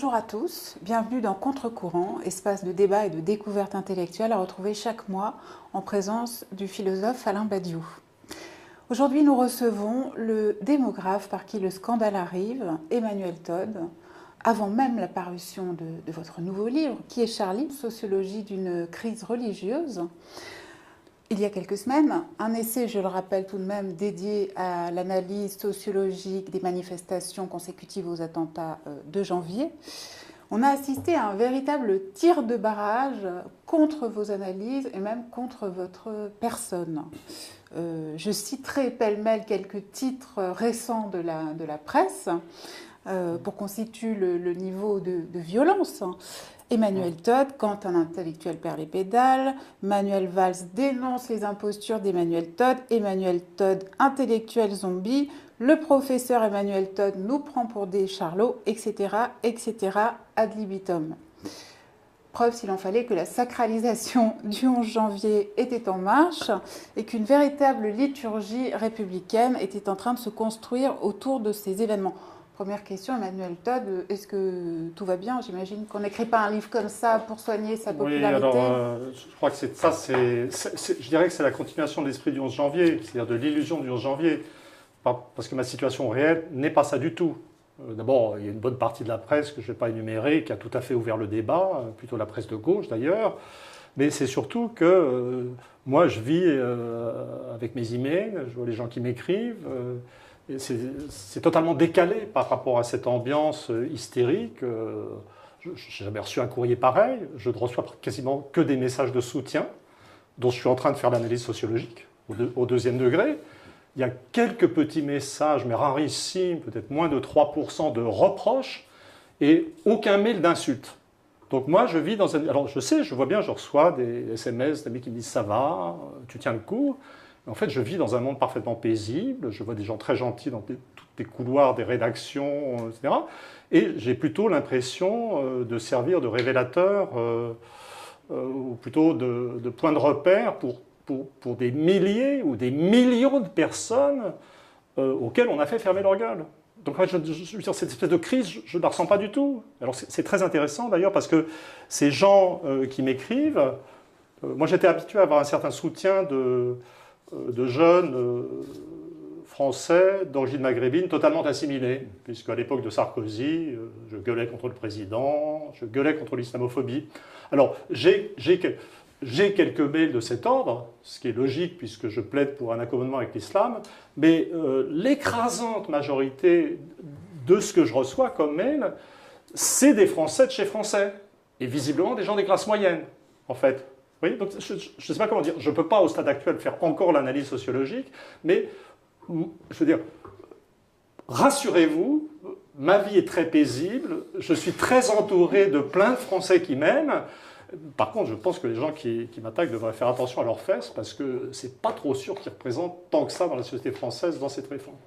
Bonjour à tous, bienvenue dans Contre-courant, espace de débat et de découverte intellectuelle à retrouver chaque mois en présence du philosophe Alain Badiou. Aujourd'hui, nous recevons le démographe par qui le scandale arrive, Emmanuel Todd, avant même la parution de votre nouveau livre, Qui est Charlie, sociologie d'une crise religieuse. Il y a quelques semaines, un essai, je le rappelle tout de même, dédié à l'analyse sociologique des manifestations consécutives aux attentats de janvier. On a assisté à un véritable tir de barrage contre vos analyses et même contre votre personne. Je citerai pêle-mêle quelques titres récents de la presse pour qu'on situe le niveau de violence. Emmanuel Todd, quand un intellectuel perd les pédales, Manuel Valls dénonce les impostures d'Emmanuel Todd, Emmanuel Todd, intellectuel zombie, le professeur Emmanuel Todd nous prend pour des charlots, etc., etc., ad libitum. Preuve, s'il en fallait, que la sacralisation du 11 janvier était en marche et qu'une véritable liturgie républicaine était en train de se construire autour de ces événements. Première question, Emmanuel Todd, est-ce que tout va bien? J'imagine qu'on n'écrit pas un livre comme ça pour soigner sa popularité. Oui, alors je crois que je dirais que c'est la continuation de l'esprit du 11 janvier, c'est-à-dire de l'illusion du 11 janvier, parce que ma situation réelle n'est pas ça du tout. D'abord, il y a une bonne partie de la presse que je ne vais pas énumérer, qui a tout à fait ouvert le débat, plutôt la presse de gauche d'ailleurs, mais c'est surtout que moi je vis avec mes emails, je vois les gens qui m'écrivent, c'est totalement décalé par rapport à cette ambiance hystérique. Je n'ai jamais reçu un courrier pareil. Je ne reçois quasiment que des messages de soutien dont je suis en train de faire l'analyse sociologique au deuxième degré. Il y a quelques petits messages, mais rarissimes, peut-être moins de 3% de reproches et aucun mail d'insultes. Donc moi, je vis dans un... Alors je sais, je vois bien, je reçois des SMS d'amis qui me disent « ça va, tu tiens le coup ». En fait, je vis dans un monde parfaitement paisible, je vois des gens très gentils dans tous les couloirs des rédactions, etc. Et j'ai plutôt l'impression de servir de révélateur, ou plutôt de point de repère pour des milliers ou des millions de personnes auxquelles on a fait fermer leur gueule. Donc je veux dire, cette espèce de crise, je ne la ressens pas du tout. Alors c'est très intéressant d'ailleurs parce que ces gens qui m'écrivent, moi j'étais habitué à avoir un certain soutien de jeunes français d'origine maghrébine totalement assimilés, puisqu'à l'époque de Sarkozy, je gueulais contre le président, je gueulais contre l'islamophobie. Alors, j'ai quelques mails de cet ordre, ce qui est logique puisque je plaide pour un accommodement avec l'islam, mais l'écrasante majorité de ce que je reçois comme mail, c'est des Français de chez Français, et visiblement des gens des classes moyennes, en fait. Oui, donc je ne sais pas comment dire, je ne peux pas au stade actuel faire encore l'analyse sociologique, mais je veux dire, rassurez-vous, ma vie est très paisible, je suis très entouré de plein de Français qui m'aiment. Par contre, je pense que les gens qui m'attaquent devraient faire attention à leurs fesses, parce que c'est pas trop sûr qu'ils représentent tant que ça dans la société française dans cette réforme.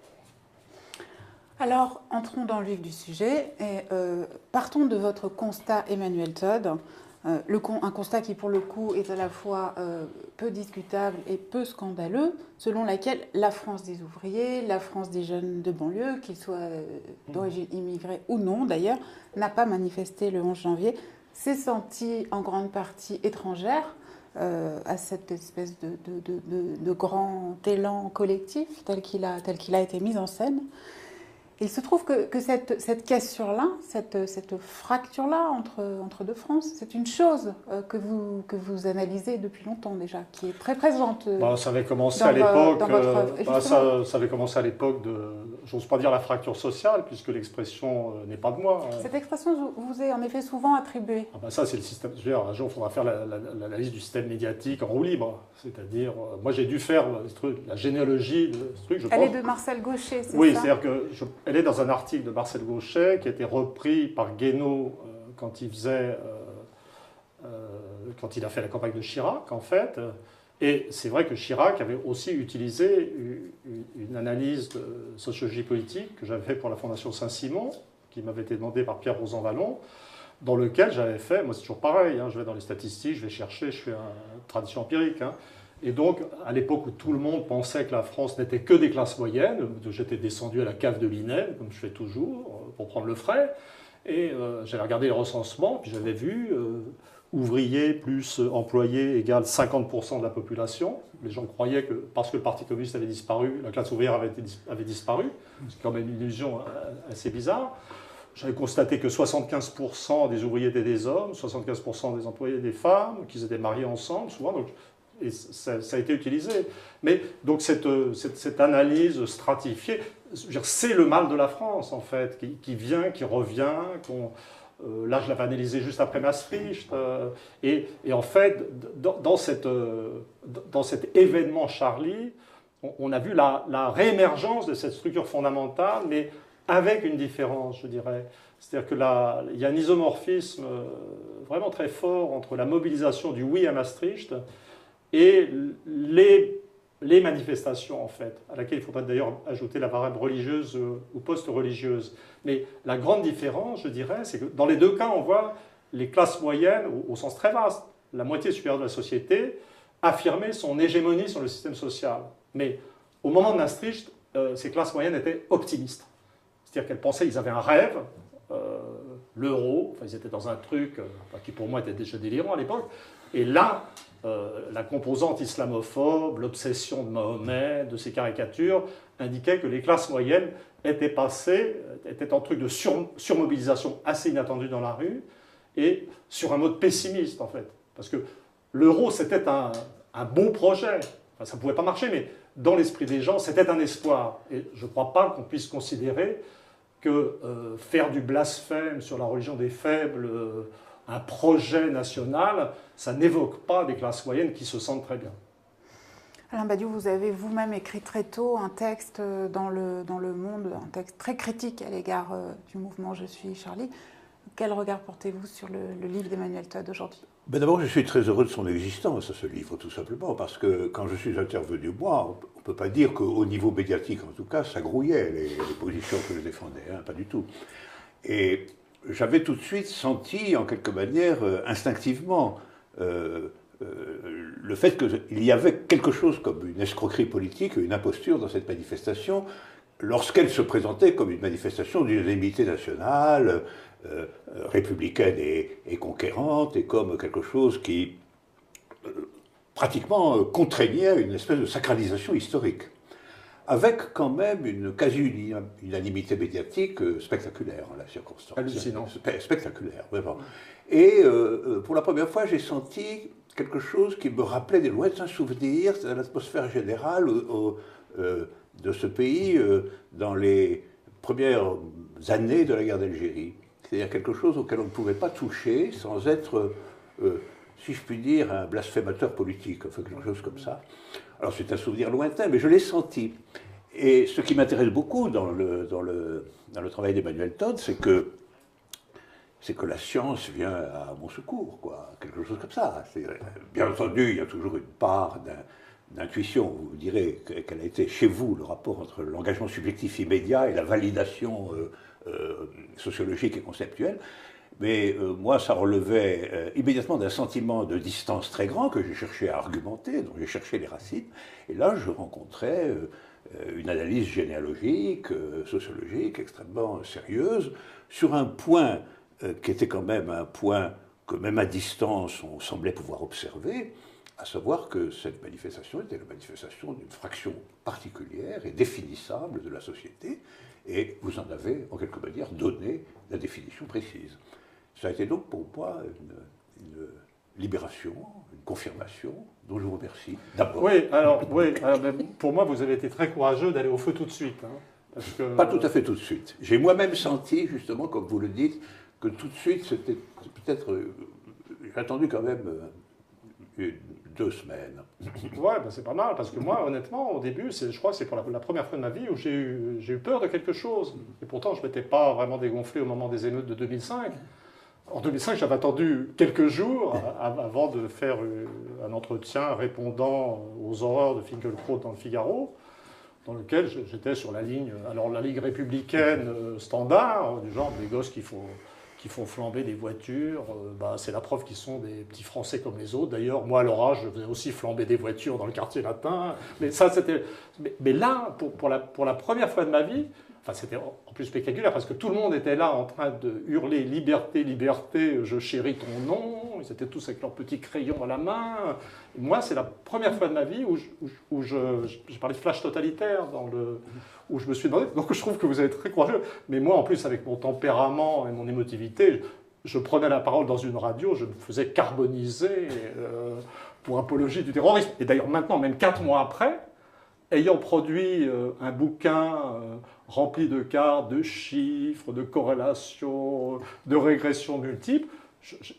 Alors, entrons dans le vif du sujet et partons de votre constat, Emmanuel Todd. Un constat qui, pour le coup, est à la fois peu discutable et peu scandaleux, selon laquelle la France des ouvriers, la France des jeunes de banlieue, qu'ils soient d'origine immigrée ou non d'ailleurs, n'a pas manifesté le 11 janvier, s'est sentie en grande partie étrangère à cette espèce de grand élan collectif tel qu'il a été mis en scène. Il se trouve que cette cassure-là, cette fracture-là entre deux France, c'est une chose que vous analysez depuis longtemps déjà, qui est très présente ça avait commencé à l'époque. Ça avait commencé à l'époque de, j'ose pas dire la fracture sociale, puisque l'expression n'est pas de moi. Cette expression vous est en effet souvent attribuée. Ça, c'est le système. Je veux dire, un jour, il faudra faire l'analyse du système médiatique en roue libre. C'est-à-dire, moi, j'ai dû faire la généalogie de ce truc. Elle est de Marcel Gauchet, c'est ça? Oui, c'est-à-dire que elle est dans un article de Marcel Gauchet qui a été repris par Guénaud quand il a fait la campagne de Chirac, en fait. Et c'est vrai que Chirac avait aussi utilisé une analyse de sociologie politique que j'avais fait pour la Fondation Saint-Simon, qui m'avait été demandée par Pierre Rosan-Vallon, dans lequel j'avais fait, moi c'est toujours pareil, je vais dans les statistiques, je vais chercher, je fais une tradition empirique. Et donc, à l'époque où tout le monde pensait que la France n'était que des classes moyennes, j'étais descendu à la cave de l'INEL, comme je fais toujours, pour prendre le frais. Et j'avais regardé les recensements, puis j'avais vu ouvriers plus employés égale 50% de la population. Les gens croyaient que parce que le Parti communiste avait disparu, la classe ouvrière avait disparu. C'est quand même une illusion assez bizarre. J'avais constaté que 75% des ouvriers étaient des hommes, 75% des employés des femmes, qu'ils étaient mariés ensemble, souvent. Donc, et ça a été utilisé. Mais donc cette analyse stratifiée, c'est le mal de la France, en fait, qui vient, qui revient, là, je l'avais analysé juste après Maastricht. Et en fait, dans cet événement Charlie, on a vu la réémergence de cette structure fondamentale, mais avec une différence, je dirais. C'est-à-dire qu'il y a un isomorphisme vraiment très fort entre la mobilisation du oui à Maastricht et les manifestations, en fait, à laquelle il faudrait d'ailleurs ajouter la variable religieuse ou post-religieuse. Mais la grande différence, je dirais, c'est que dans les deux cas, on voit les classes moyennes, au sens très vaste, la moitié supérieure de la société, affirmer son hégémonie sur le système social. Mais au moment de Maastricht, ces classes moyennes étaient optimistes. C'est-à-dire qu'elles pensaient, ils avaient un rêve, l'euro, enfin, ils étaient dans un truc qui pour moi était déjà délirant à l'époque, et là, la composante islamophobe, l'obsession de Mahomet, de ses caricatures, indiquait que les classes moyennes étaient en truc de surmobilisation assez inattendue dans la rue, et sur un mode pessimiste en fait. Parce que l'euro c'était un beau projet, enfin, ça ne pouvait pas marcher, mais dans l'esprit des gens c'était un espoir. Et je ne crois pas qu'on puisse considérer que faire du blasphème sur la religion des faibles, un projet national, ça n'évoque pas des classes moyennes qui se sentent très bien. Alain Badiou, vous avez vous-même écrit très tôt un texte dans le Monde, un texte très critique à l'égard du mouvement Je suis Charlie. Quel regard portez-vous sur le livre d'Emmanuel Todd aujourd'hui ? D'abord, je suis très heureux de son existence, ce livre, tout simplement, parce que quand je suis intervenu, moi, on ne peut pas dire qu'au niveau médiatique, en tout cas, ça grouillait les positions que je défendais, hein, pas du tout. Et j'avais tout de suite senti, en quelque manière, instinctivement, le fait qu'il y avait quelque chose comme une escroquerie politique, une imposture dans cette manifestation, lorsqu'elle se présentait comme une manifestation d'unanimité nationale, républicaine et conquérante, et comme quelque chose qui pratiquement contraignait à une espèce de sacralisation historique, avec quand même une quasi-unanimité médiatique spectaculaire en la circonstance. Hallucinant. Spectaculaire, vraiment. Et pour la première fois, j'ai senti quelque chose qui me rappelait des lointains souvenirs de l'atmosphère générale de ce pays dans les premières années de la guerre d'Algérie. C'est-à-dire quelque chose auquel on ne pouvait pas toucher sans être, si je puis dire, un blasphémateur politique, enfin quelque chose comme ça. Alors c'est un souvenir lointain, mais je l'ai senti. Et ce qui m'intéresse beaucoup dans le travail d'Emmanuel Todd, c'est que la science vient à mon secours, quoi, quelque chose comme ça. Bien entendu, il y a toujours une part d'intuition. Vous direz quel a été chez vous le rapport entre l'engagement subjectif immédiat et la validation sociologique et conceptuelle. Mais moi, ça relevait immédiatement d'un sentiment de distance très grand que j'ai cherché à argumenter, dont j'ai cherché les racines. Et là, je rencontrais une analyse généalogique, sociologique extrêmement sérieuse, sur un point qui était quand même un point que même à distance, on semblait pouvoir observer, à savoir que cette manifestation était la manifestation d'une fraction particulière et définissable de la société, et vous en avez, en quelque manière, donné la définition précise. Ça a été donc pour moi une libération, une confirmation, dont je vous remercie d'abord. Oui, alors, pour moi, vous avez été très courageux d'aller au feu tout de suite. Hein, parce que... Pas tout à fait tout de suite. J'ai moi-même senti, justement, comme vous le dites, que tout de suite, c'était peut-être... j'ai attendu quand même 2 semaines. Ouais, ben c'est pas mal, parce que moi, honnêtement, au début, je crois que c'est pour la première fois de ma vie où j'ai eu peur de quelque chose. Et pourtant, je ne m'étais pas vraiment dégonflé au moment des émeutes de 2005. En 2005, j'avais attendu quelques jours avant de faire un entretien répondant aux horreurs de Finkielkraut dans le Figaro, dans lequel j'étais sur la ligne républicaine standard, du genre des gosses qui font flamber des voitures, c'est la preuve qu'ils sont des petits Français comme les autres. D'ailleurs, moi, à leur âge, je faisais aussi flamber des voitures dans le quartier latin. Mais ça, c'était... Mais là, pour la première fois de ma vie, Enfin, c'était en plus spectaculaire parce que tout le monde était là en train de hurler liberté, liberté, je chéris ton nom. Ils étaient tous avec leurs petits crayons à la main. Et moi, c'est la première fois de ma vie où j'ai parlé de flash totalitaire, où je me suis demandé. Donc, je trouve que vous êtes très courageux. Mais moi, en plus, avec mon tempérament et mon émotivité, je prenais la parole dans une radio, je me faisais carboniser pour apologie du terrorisme. Et d'ailleurs, maintenant, même 4 mois après, ayant produit un bouquin rempli de cartes, de chiffres, de corrélations, de régressions multiples,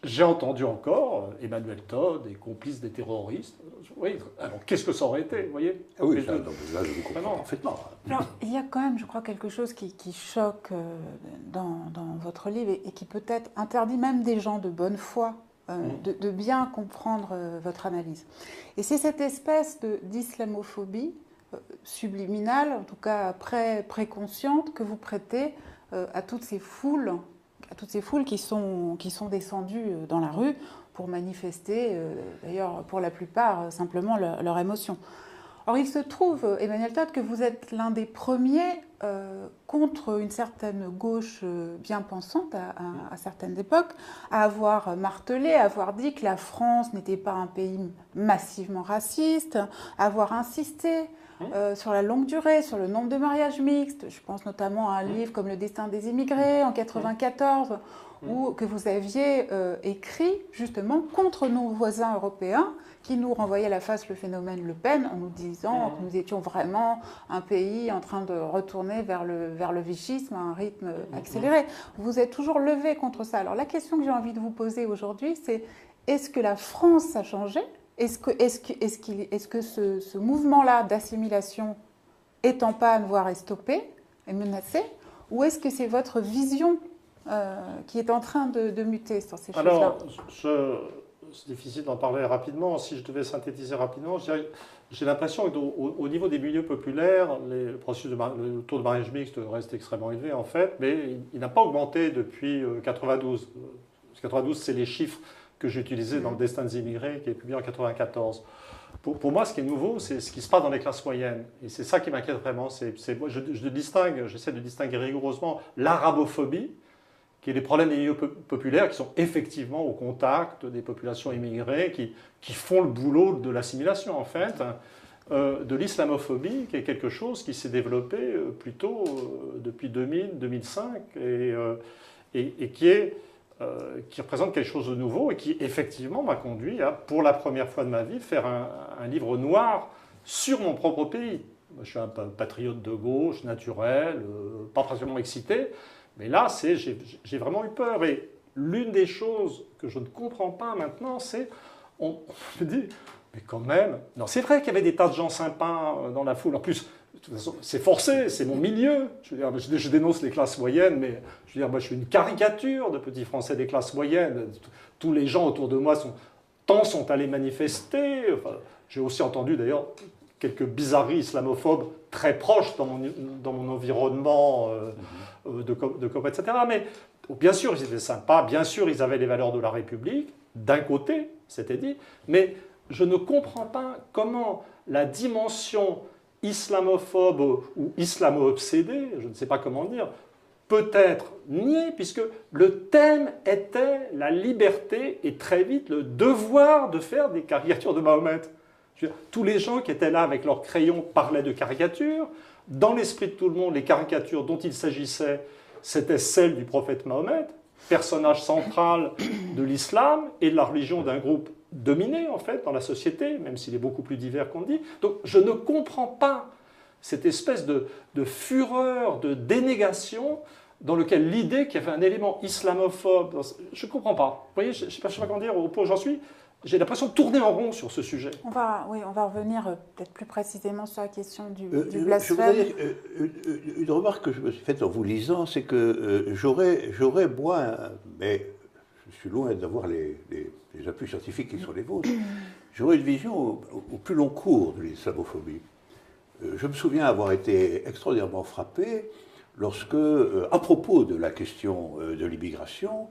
j'ai entendu encore Emmanuel Todd et complice des terroristes. Oui, alors qu'est-ce que ça aurait été, vous voyez? Ah oui, là, je vous comprends parfaitement. Alors, il y a quand même, je crois, quelque chose qui choque dans votre livre et qui peut-être interdit même des gens de bonne foi de bien comprendre votre analyse. Et c'est cette espèce d'islamophobie subliminale, en tout cas préconsciente, que vous prêtez à toutes ces foules qui sont descendues dans la rue pour manifester, d'ailleurs pour la plupart, simplement leur émotion. Or, il se trouve, Emmanuel Todd, que vous êtes l'un des premiers contre une certaine gauche bien pensante à certaines époques, à avoir martelé, à avoir dit que la France n'était pas un pays massivement raciste, à avoir insisté sur la longue durée, sur le nombre de mariages mixtes. Je pense notamment à un livre comme Le destin des immigrés en 1994, que vous aviez écrit justement contre nos voisins européens qui nous renvoyaient à la face le phénomène Le Pen en nous disant que nous étions vraiment un pays en train de retourner vers le vichisme à un rythme accéléré. Vous êtes toujours levé contre ça. Alors la question que j'ai envie de vous poser aujourd'hui, c'est est-ce que la France a changé ? Est-ce que ce mouvement-là d'assimilation est en panne, voire est stoppé, est menacé, ou est-ce que c'est votre vision qui est en train de muter sur ces choses-là? Alors, c'est difficile d'en parler rapidement. Si je devais synthétiser rapidement, j'ai l'impression qu'au niveau des milieux populaires, le taux de mariage mixte reste extrêmement élevé en fait, mais il n'a pas augmenté depuis 92. 92, c'est les chiffres que j'ai utilisés dans Le destin des immigrés, qui est publié en 94. Pour moi, ce qui est nouveau, c'est ce qui se passe dans les classes moyennes. Et c'est ça qui m'inquiète vraiment. J'essaie de distinguer rigoureusement l'arabophobie, qui est les problèmes des milieux populaires qui sont effectivement au contact des populations immigrées, qui font le boulot de l'assimilation en fait, de l'islamophobie, qui est quelque chose qui s'est développé plutôt depuis 2000-2005 et qui représente quelque chose de nouveau et qui effectivement m'a conduit à, pour la première fois de ma vie, faire un livre noir sur mon propre pays. Je suis un patriote de gauche, naturel, pas particulièrement excité, mais là, j'ai vraiment eu peur. Et l'une des choses que je ne comprends pas maintenant, c'est, on me dit, mais quand même, non, c'est vrai qu'il y avait des tas de gens sympas dans la foule. En plus, de toute façon, c'est forcé, c'est mon milieu. Je veux dire, je dénonce les classes moyennes, mais je veux dire, moi, je suis une caricature de petits Français des classes moyennes. Tous les gens autour de moi sont allés manifester. Enfin, j'ai aussi entendu d'ailleurs quelques bizarreries islamophobes très proches dans mon environnement de copains, etc. Mais bien sûr, ils étaient sympas, bien sûr, ils avaient les valeurs de la République, d'un côté, c'était dit, mais je ne comprends pas comment la dimension islamophobe ou islamo-obsédée, je ne sais pas comment dire, peut être niée, puisque le thème était la liberté et très vite le devoir de faire des caricatures de Mahomet. Tous les gens qui étaient là avec leurs crayons parlaient de caricatures. Dans l'esprit de tout le monde, les caricatures dont il s'agissait, c'était celles du prophète Mahomet, personnage central de l'islam et de la religion d'un groupe dominé, en fait, dans la société, même s'il est beaucoup plus divers qu'on dit. Donc, je ne comprends pas cette espèce de fureur, de dénégation dans lequel l'idée qu'il y avait un élément islamophobe, je ne comprends pas. Vous voyez, je ne sais pas comment dire, au point où j'en suis. J'ai l'impression de tourner en rond sur ce sujet. On va revenir peut-être plus précisément sur la question du blasphème. Je voudrais dire, une remarque que je me suis faite en vous lisant, c'est que j'aurais, moi, mais je suis loin d'avoir les appuis scientifiques qui sont les vôtres, j'aurais une vision au plus long cours de l'islamophobie. Je me souviens avoir été extraordinairement frappé lorsque, à propos de la question de l'immigration,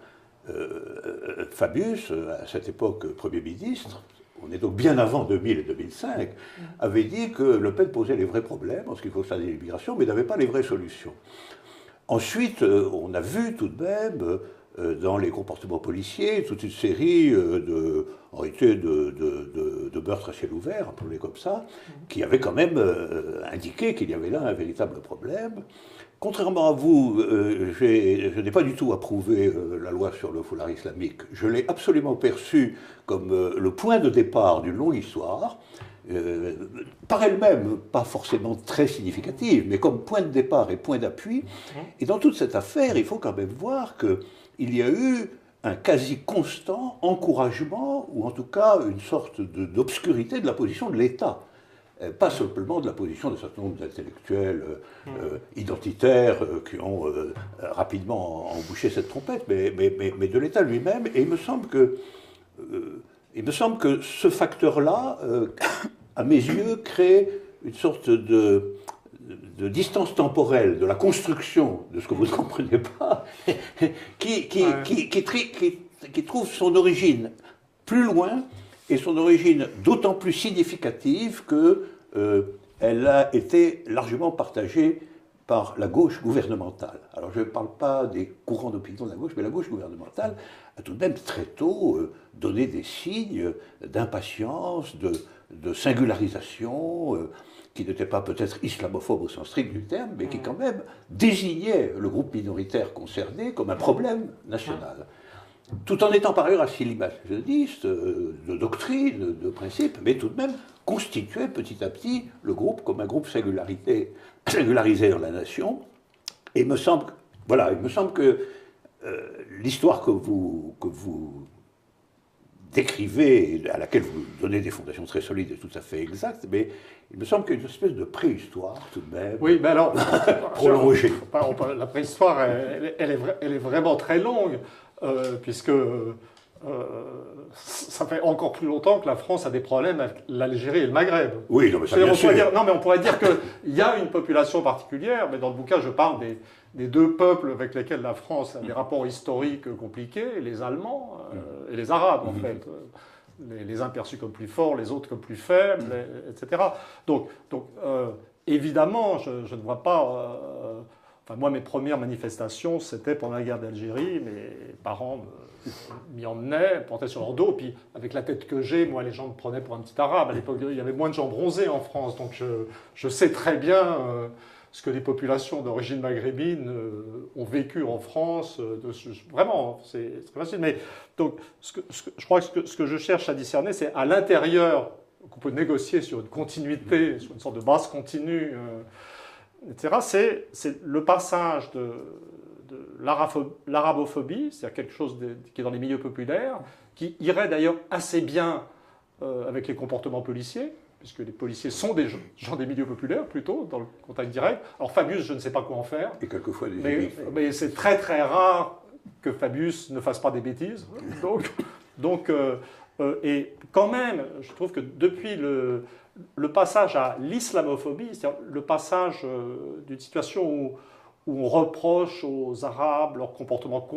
Fabius, à cette époque Premier ministre, on est donc bien avant 2000 et 2005, avait dit que Le Pen posait les vrais problèmes en ce qui concerne l'immigration, mais n'avait pas les vraies solutions. Ensuite, on a vu tout de même, dans les comportements policiers, toute une série en réalité de meurtres à ciel ouvert, appelés comme ça, qui avaient quand même indiqué qu'il y avait là un véritable problème. Contrairement à vous, je n'ai pas du tout approuvé la loi sur le foulard islamique. Je l'ai absolument perçue comme le point de départ d'une longue histoire, par elle-même pas forcément très significative, mais comme point de départ et point d'appui. Et dans toute cette affaire, il faut quand même voir qu'il y a eu un quasi constant encouragement, ou en tout cas une sorte d'obscurité de la position de l'État. Pas simplement de la position d'un certain nombre d'intellectuels identitaires qui ont rapidement embouché cette trompette, mais de l'État lui-même. Et il me semble que ce facteur-là, à mes yeux, crée une sorte de distance temporelle de la construction de ce que vous ne comprenez pas, qui trouve son origine plus loin, et son origine d'autant plus significative qu'elle a été largement partagée par la gauche gouvernementale. Alors je ne parle pas des courants d'opinion de la gauche, mais la gauche gouvernementale a tout de même très tôt donné des signes d'impatience, de singularisation, qui n'étaient pas peut-être islamophobes au sens strict du terme, mais qui quand même désignaient le groupe minoritaire concerné comme un problème national. Tout en étant par ailleurs assez libéraliste, de doctrine, de principe, mais tout de même constituait petit à petit le groupe comme un groupe singularisé dans la nation. Et il me semble que l'histoire que vous décrivez, à laquelle vous donnez des fondations très solides et tout à fait exactes, mais il me semble qu'il y a une espèce de préhistoire tout de même. Oui, mais alors, prolongée. La préhistoire, elle est vraiment très longue. Puisque ça fait encore plus longtemps que la France a des problèmes avec l'Algérie et le Maghreb. Oui, non, mais ça bien sûr. On pourrait dire qu'il y a une population particulière, mais dans le bouquin, je parle des deux peuples avec lesquels la France a des rapports historiques compliqués, les Allemands et les Arabes, en fait. Les uns perçus comme plus forts, les autres comme plus faibles, etc. Donc évidemment, je ne vois pas... Enfin, moi, mes premières manifestations, c'était pendant la guerre d'Algérie. Mes parents m'y emmenaient, portaient sur leur dos. Puis, avec la tête que j'ai, moi, les gens me prenaient pour un petit arabe. À l'époque, il y avait moins de gens bronzés en France. Donc, je sais très bien ce que les populations d'origine maghrébine ont vécu en France. Vraiment, c'est très facile. Mais, donc, je crois que ce que je cherche à discerner, c'est à l'intérieur qu'on peut négocier sur une continuité, sur une sorte de base continue, etc. C'est le passage de l'arabophobie, c'est-à-dire quelque chose qui est dans les milieux populaires, qui irait d'ailleurs assez bien avec les comportements policiers, puisque les policiers sont des gens des milieux populaires, plutôt, dans le contact direct. Alors Fabius, je ne sais pas quoi en faire. Et quelquefois des mais c'est très très rare que Fabius ne fasse pas des bêtises. Et quand même, je trouve que depuis le passage à l'islamophobie, c'est-à-dire le passage d'une situation où on reproche aux Arabes leur comportement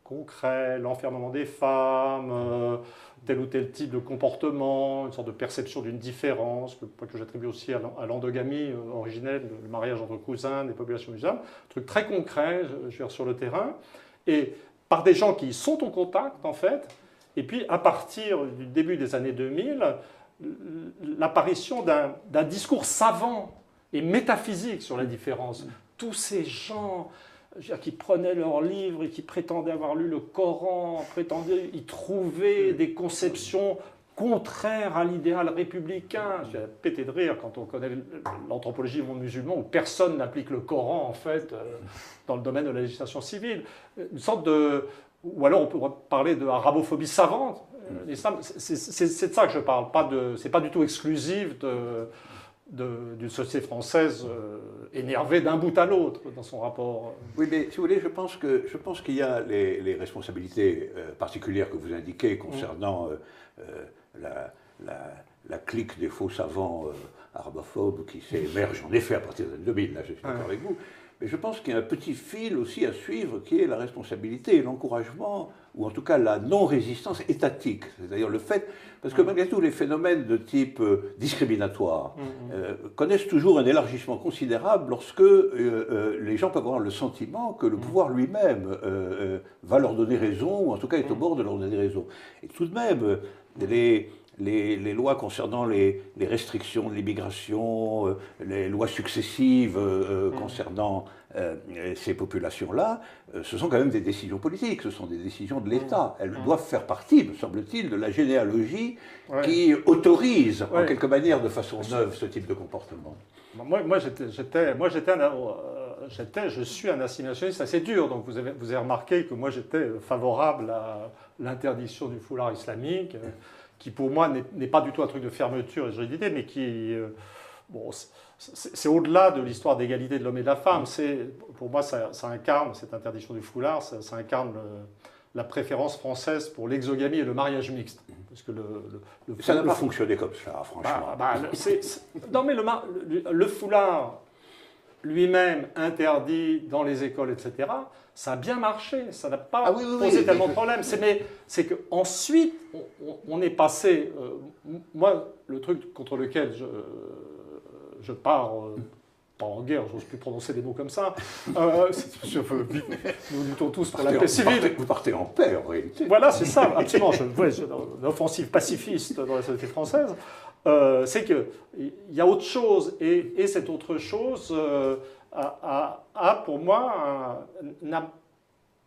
concret, l'enfermement des femmes, tel ou tel type de comportement, une sorte de perception d'une différence, que j'attribue aussi à l'endogamie originelle, le mariage entre cousins des populations musulmanes, un truc très concret, je veux dire, sur le terrain, et par des gens qui sont en contact, en fait, et puis à partir du début des années 2000, l'apparition d'un discours savant et métaphysique sur la différence. Tous ces gens qui prenaient leurs livres et qui prétendaient avoir lu le Coran, prétendaient y trouver des conceptions contraires à l'idéal républicain. J'ai pété de rire quand on connaît l'anthropologie du monde musulman où personne n'applique le Coran, en fait, dans le domaine de la législation civile. Une sorte de... Ou alors on pourrait parler de arabophobie savante. L'islam, c'est de ça que je parle. C'est pas du tout exclusif d'une société française énervée d'un bout à l'autre dans son rapport. Oui, mais si vous voulez, je pense qu'il y a les responsabilités particulières que vous indiquez concernant la clique des faux savants arabophobes qui s'émerge en effet à partir des années 2000, là je suis d'accord avec vous. Mais je pense qu'il y a un petit fil aussi à suivre qui est la responsabilité et l'encouragement, ou en tout cas la non-résistance étatique. C'est-à-dire le fait, parce que malgré tout, les phénomènes de type discriminatoire connaissent toujours un élargissement considérable lorsque les gens peuvent avoir le sentiment que le pouvoir lui-même va leur donner raison, ou en tout cas est au bord de leur donner raison. Et tout de même, les lois concernant les restrictions de l'immigration, les lois successives concernant ces populations-là, ce sont quand même des décisions politiques, ce sont des décisions de l'État. Elles doivent faire partie, me semble-t-il, de la généalogie qui autorise, en quelque manière, de façon neuve, ce type de comportement. Je suis un assimilationniste assez dur, donc vous avez remarqué que moi j'étais favorable à l'interdiction du foulard islamique, qui pour moi n'est pas du tout un truc de fermeture et de rigidité, mais qui, c'est au-delà de l'histoire d'égalité de l'homme et de la femme. Pour moi, ça incarne, cette interdiction du foulard, ça incarne la préférence française pour l'exogamie et le mariage mixte. Parce que ça n'a pas fonctionné comme ça, franchement. Non, mais le foulard lui-même interdit dans les écoles, etc., ça a bien marché, ça n'a pas posé tellement de problèmes. C'est qu'ensuite, on est passé... moi, le truc contre lequel je pars... pas en guerre, j'ose plus prononcer des mots comme ça. Nous luttons tous pour la paix civile. Vous partez en paix, en réalité. Voilà, c'est ça, absolument. Une offensive pacifiste dans la société française. C'est qu'il y a autre chose, et cette autre chose pour moi, n'a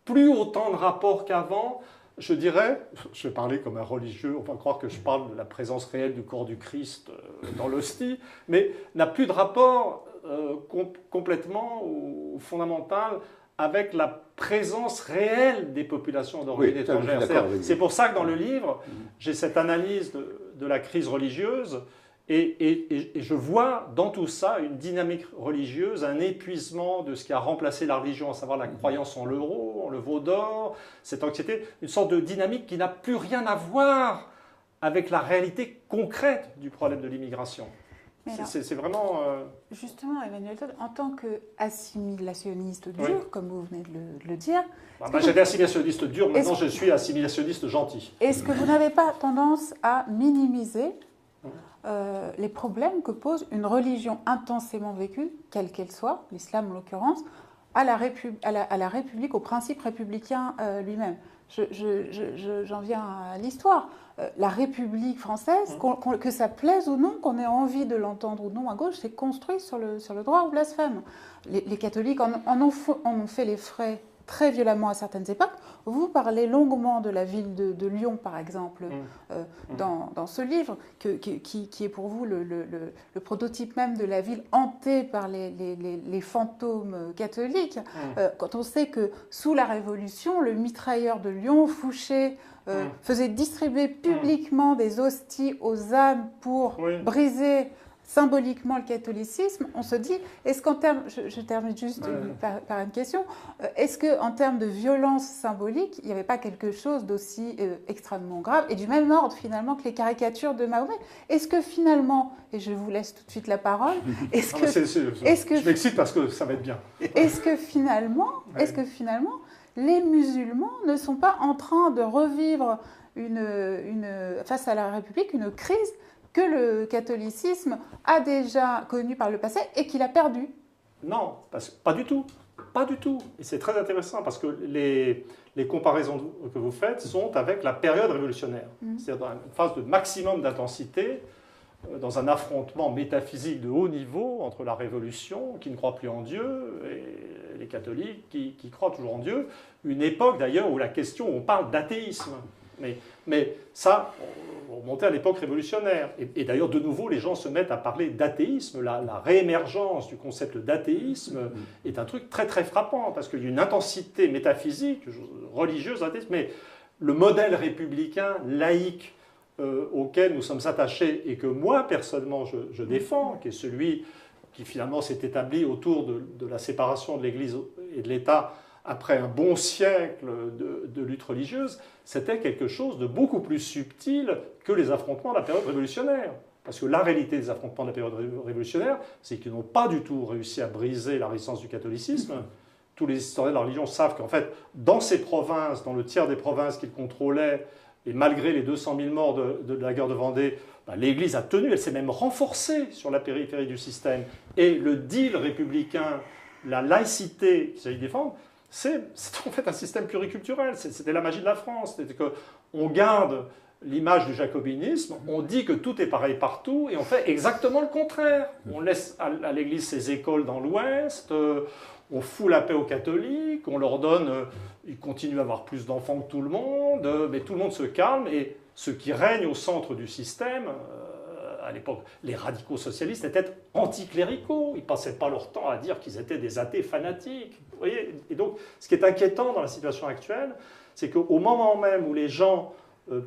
plus autant de rapport qu'avant. Je dirais, je vais parler comme un religieux, on va croire que je parle de la présence réelle du corps du Christ dans l'hostie, mais n'a plus de rapport complètement ou fondamental avec la présence réelle des populations d'origine étrangère. C'est pour ça que dans le livre, j'ai cette analyse de la crise religieuse, et je vois dans tout ça une dynamique religieuse, un épuisement de ce qui a remplacé la religion, à savoir la croyance en l'euro, en le veau d'or, cette anxiété, une sorte de dynamique qui n'a plus rien à voir avec la réalité concrète du problème de l'immigration. C'est vraiment... Justement, Emmanuel Todd, en tant qu'assimilationniste dur, comme vous venez de le dire... J'étais assimilationniste dur, maintenant je suis assimilationniste gentil. Est-ce que vous n'avez pas tendance à minimiser les problèmes que pose une religion intensément vécue, quelle qu'elle soit, l'islam en l'occurrence, à la République, au principe républicain lui-même? J'en viens à l'histoire. La République française, que ça plaise ou non, qu'on ait envie de l'entendre ou non à gauche, c'est construit sur le droit au blasphème. Les catholiques en ont fait les frais très violemment à certaines époques. Vous parlez longuement de la ville de Lyon, par exemple, dans ce livre, qui est pour vous le prototype même de la ville hantée par les fantômes catholiques. Quand on sait que sous la Révolution, le mitrailleur de Lyon, Fouché, faisait distribuer publiquement des hosties aux âmes pour briser symboliquement le catholicisme, on se dit, est-ce qu'en termes, je termine juste par une question, est-ce qu'en termes de violence symbolique, il n'y avait pas quelque chose d'aussi extrêmement grave et du même ordre finalement que les caricatures de Mahomet? Est-ce que finalement, et je vous laisse tout de suite la parole, je m'excite parce que ça va être bien. Est-ce que finalement, les musulmans ne sont pas en train de revivre face à la République une crise que le catholicisme a déjà connue par le passé et qu'il a perdu? Non, pas du tout. Pas du tout. Et c'est très intéressant parce que les comparaisons que vous faites sont avec la période révolutionnaire. C'est-à-dire dans une phase de maximum d'intensité, dans un affrontement métaphysique de haut niveau entre la Révolution, qui ne croit plus en Dieu, et les catholiques qui croient toujours en Dieu. Une époque d'ailleurs où on parle d'athéisme. Mais ça, on montait à l'époque révolutionnaire. Et d'ailleurs, de nouveau, les gens se mettent à parler d'athéisme. La réémergence du concept d'athéisme est un truc très très frappant, parce qu'il y a une intensité métaphysique, religieuse, athéisme, mais le modèle républicain, laïque, auquel nous sommes attachés et que moi, personnellement, je défends, qui est celui qui finalement s'est établi autour de la séparation de l'Église et de l'État après un bon siècle de lutte religieuse, c'était quelque chose de beaucoup plus subtil que les affrontements de la période révolutionnaire. Parce que la réalité des affrontements de la période révolutionnaire, c'est qu'ils n'ont pas du tout réussi à briser la résistance du catholicisme. Tous les historiens de la religion savent qu'en fait, dans ces provinces, dans le tiers des provinces qu'ils contrôlaient, et malgré les 200 000 morts de la guerre de Vendée, l'Église a tenu, elle s'est même renforcée sur la périphérie du système. Et le deal républicain, la laïcité qu'il s'agit de défendre, c'est en fait un système pluriculturel. C'était la magie de la France. C'était qu'on garde l'image du jacobinisme, on dit que tout est pareil partout, et on fait exactement le contraire. On laisse à l'Église ses écoles dans l'Ouest, on fout la paix aux catholiques, on leur donne, ils continuent à avoir plus d'enfants que tout le monde, mais tout le monde se calme, et ceux qui règnent au centre du système, à l'époque, les radicaux socialistes étaient anticléricaux, ils ne passaient pas leur temps à dire qu'ils étaient des athées fanatiques. Vous voyez, et donc, ce qui est inquiétant dans la situation actuelle, c'est qu'au moment même où les gens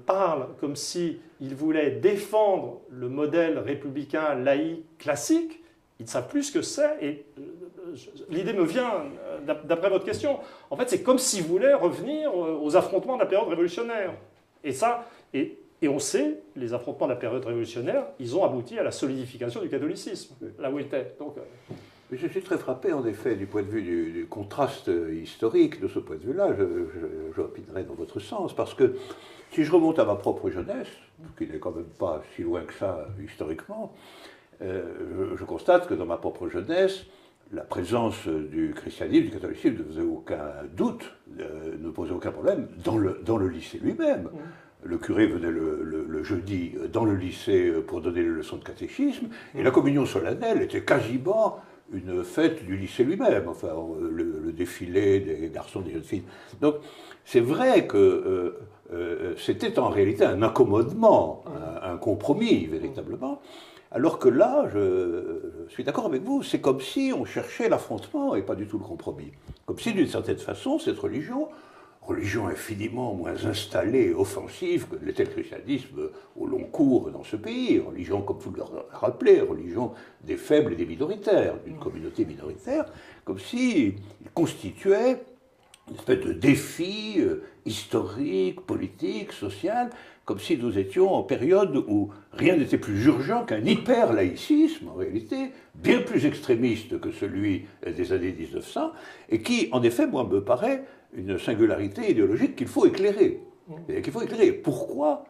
parlent comme s'ils voulaient défendre le modèle républicain laïque classique, ils ne savent plus ce que c'est. Et l'idée me vient d'après votre question. En fait, c'est comme s'ils voulaient revenir aux affrontements de la période révolutionnaire. Et ça, et on sait, les affrontements de la période révolutionnaire, ils ont abouti à la solidification du catholicisme, là où il était. Donc, je suis très frappé, en effet, du point de vue du contraste historique. De ce point de vue-là, je opinerai dans votre sens, parce que si je remonte à ma propre jeunesse, qui n'est quand même pas si loin que ça historiquement, je constate que dans ma propre jeunesse, la présence du christianisme, du catholicisme ne faisait aucun doute, ne posait aucun problème dans le lycée lui-même. Le curé venait le jeudi dans le lycée pour donner les leçons de catéchisme, et la communion solennelle était quasiment une fête du lycée lui-même, enfin le défilé des garçons, des jeunes filles. Donc c'est vrai que c'était en réalité un accommodement, un compromis véritablement, alors que là, je suis d'accord avec vous, c'est comme si on cherchait l'affrontement et pas du tout le compromis. Comme si d'une certaine façon, cette religion infiniment moins installée et offensive que l'était le christianisme au long cours dans ce pays, religion, comme vous le rappelez, religion des faibles et des minoritaires, d'une communauté minoritaire, comme s'il constituait une espèce de défi historique, politique, social, comme si nous étions en période où rien n'était plus urgent qu'un hyper-laïcisme, en réalité, bien plus extrémiste que celui des années 1900, et qui, en effet, moi, me paraît une singularité idéologique qu'il faut éclairer. Pourquoi